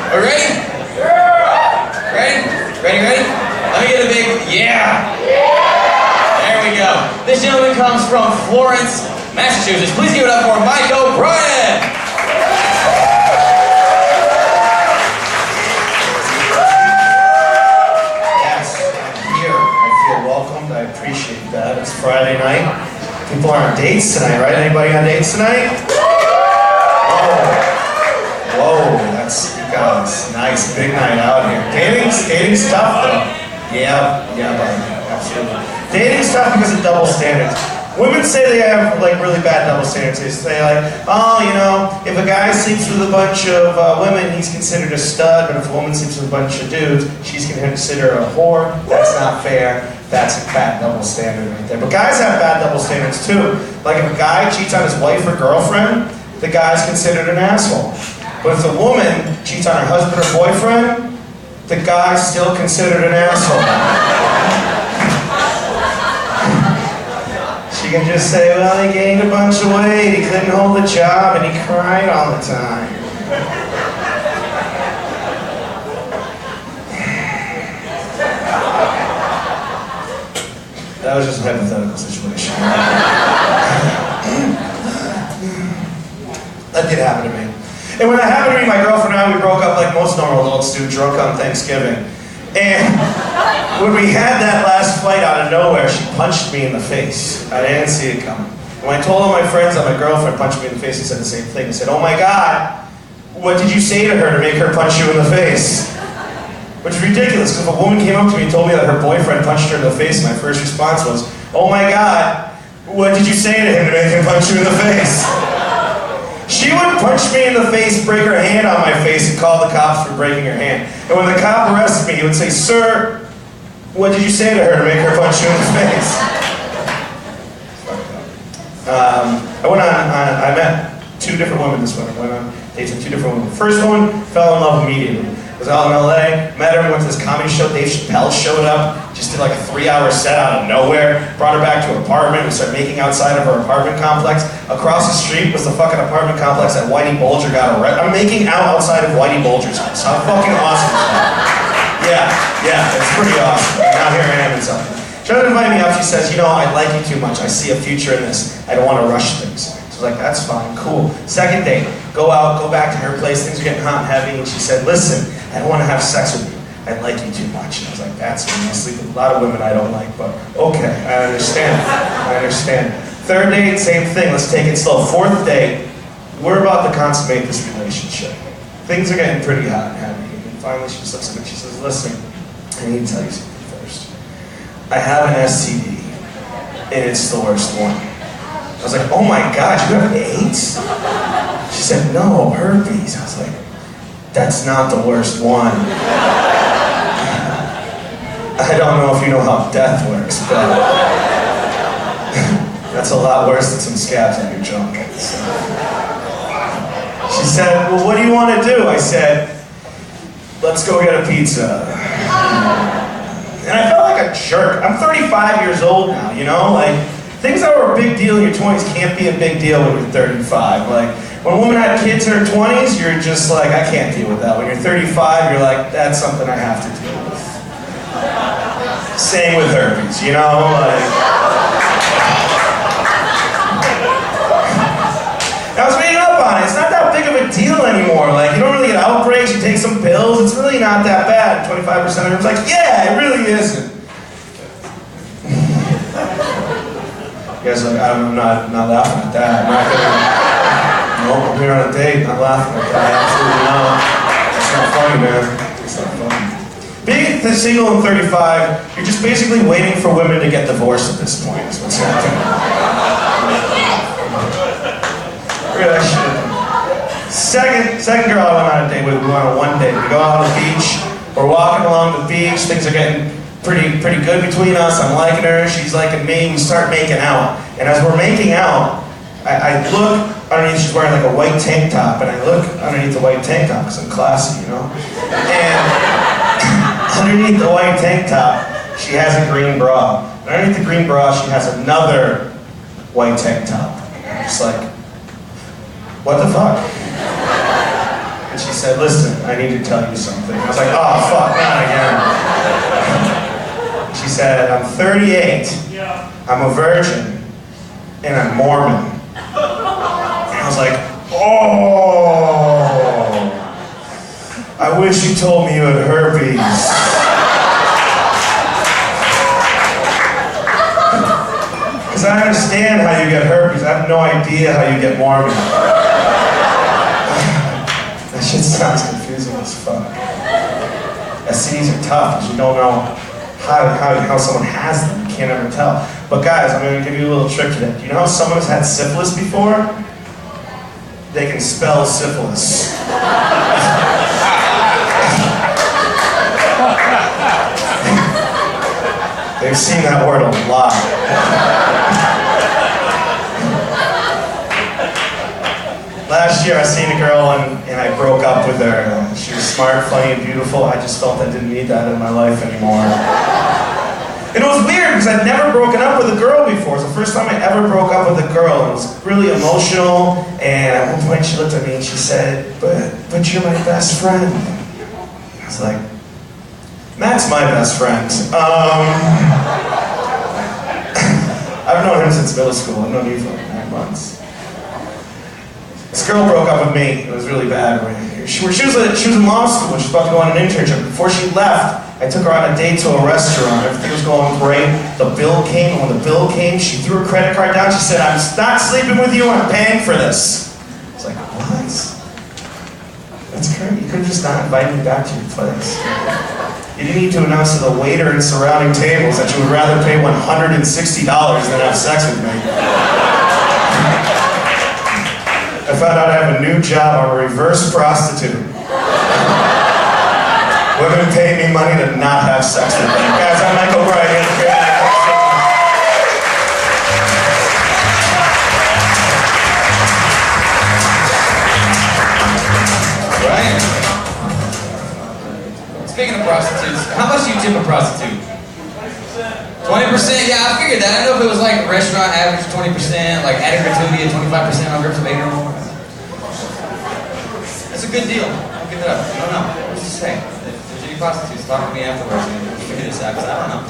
Are we ready? Ready? Ready? Let me get a big yeah. There we go. This gentleman comes from Florence, Massachusetts. Please give it up for Mike OBrien. Yes, I'm here. I feel welcomed. I appreciate that. It's Friday night. People are on dates tonight, right? Anybody on dates tonight? Whoa, that's, you guys, nice, big night out here. Dating's tough though. Yeah, buddy, absolutely. Dating's tough because of double standards. Women say they have like really bad double standards. They say like, oh, you know, if a guy sleeps with a bunch of women, he's considered a stud, but if a woman sleeps with a bunch of dudes, she's considered a whore. That's not fair. That's a bad double standard right there. But guys have bad double standards too. Like if a guy cheats on his wife or girlfriend, the guy's considered an asshole. But if the woman cheats on her husband or boyfriend, the guy's still considered an asshole. She can just say, well, he gained a bunch of weight, he couldn't hold the job, and he cried all the time. That was just a hypothetical situation. That did happen to me. And when that happened to me, my girlfriend and I, we broke up like most normal adults do, drunk on Thanksgiving. And when we had that last fight out of nowhere, she punched me in the face. I didn't see it coming. When I told all my friends that my girlfriend punched me in the face, they said the same thing. They said, oh my God, what did you say to her to make her punch you in the face? Which is ridiculous, because if a woman came up to me and told me that her boyfriend punched her in the face, my first response was, oh my God, what did you say to him to make him punch you in the face? She would punch me in the face, break her hand on my face, and call the cops for breaking her hand. And when the cop arrested me, he would say, sir, what did you say to her to make her punch you in the face? I met two different women this winter. I went on dates with two different women. The first one, fell in love immediately. Was out in LA, met her, went to this comedy show. Dave Chappelle showed up, just did like a 3-hour set out of nowhere, brought her back to her apartment. We started making outside of her apartment complex. Across the street was the fucking apartment complex that Whitey Bulger got arrested. I'm making out outside of Whitey Bulger's house. How fucking awesome is that? Yeah, it's pretty awesome. Now here I am and something. She tried to invite me up, she says, you know, I like you too much. I see a future in this. I don't want to rush things. So I was like, that's fine, cool. Second date, go out, go back to her place, things are getting hot and heavy, and she said, listen, I don't want to have sex with you. I like you too much. And I was like, that's me. I sleep with a lot of women I don't like, but okay, I understand. Third date, same thing, let's take it slow. Fourth date, we're about to consummate this relationship. Things are getting pretty hot and heavy. And finally she just looks at me, she says, listen, I need to tell you something first. I have an STD, and it's the worst one. I was like, oh my God, you have AIDS? She said, no, herpes. I was like, that's not the worst one. I don't know if you know how death works, but that's a lot worse than some scabs on your junk. So. She said, well, what do you want to do? I said, let's go get a pizza. And I felt like a jerk. I'm 35 years old now, you know? Like, things that were a big deal in your 20s can't be a big deal when you're 35. Like, when a woman had kids in her 20s, you're just like, I can't deal with that. When you're 35, you're like, that's something I have to deal with. Same with herpes, you know? Like, I was reading up on it. It's not that big of a deal anymore. Like, you don't really get outbreaks, you take some pills, it's really not that bad. 25% of them like, yeah, it really isn't. You guys are like, I'm not laughing at that. I'm not gonna... Nope, I'm here on a date, not laughing at that. Absolutely not. It's not funny, man. It's not funny. Being single and 35, you're just basically waiting for women to get divorced at this point, is what's happening. Really, I should. Second girl I went on a date with, we went on one date. We go out on the beach, we're walking along the beach, things are getting pretty good between us. I'm liking her, she's liking me, we start making out. And as we're making out, I look underneath, she's wearing like a white tank top, and I look underneath the white tank top, because I'm classy, you know? And underneath the white tank top, she has a green bra. And underneath the green bra, she has another white tank top. I'm just like, what the fuck? And she said, listen, I need to tell you something. I was like, oh, fuck, not again. She said, I'm 38, I'm a virgin, and I'm Mormon. And I was like, oh, I wish you told me you had herpes. Because I understand how you get herpes. I have no idea how you get Mormon. That shit sounds confusing as fuck. STDs are tough because you don't know how someone has them. You can't ever tell. But guys, I'm going to give you a little trick today. Do you know how someone has had syphilis before? They can spell syphilis. They've seen that word a lot. Last year I seen a girl and I broke up with her. She was smart, funny, and beautiful. I just felt I didn't need that in my life anymore. And it was weird because I'd never broken up with a girl before. It was the first time I ever broke up with a girl. It was really emotional. And at one point she looked at me and she said, but you're my best friend. I was like, Matt's my best friend. I've known him since middle school. I've known you for like 9 months. This girl broke up with me. It was really bad. She was in law school and she was about to go on an internship. Before she left, I took her on a date to a restaurant. Everything was going great. The bill came, and when the bill came, she threw her credit card down. She said, I'm not sleeping with you, I'm paying for this. I was like, what? That's crazy. You could have just not invited me back to your place. You didn't need to announce to the waiter and surrounding tables that you would rather pay $160 than have sex with me. I found out I have a new job. I'm a reverse prostitute. Women pay me money to not have sex with me. Guys, I'm Michael O'Brien. Right. Speaking of prostitutes, how much do you tip a prostitute? 20%? Yeah, I figured that. I don't know if it was like restaurant average 20%, like added gratuity at 25% on groups of 8 or more. That's a good deal. I'll give it up. I don't know. What's to say? If there's any prostitutes, talk to me afterwards and figure this out, because I don't know.